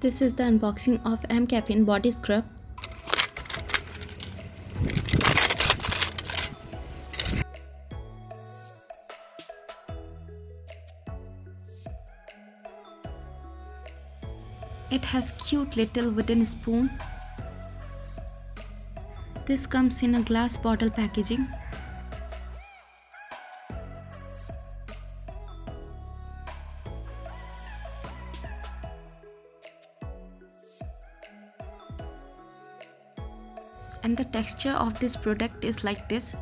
This is the unboxing of mcaffiene body scrub. It has cute little wooden spoon. This comes in a glass bottle packaging. And the texture of this product is like this.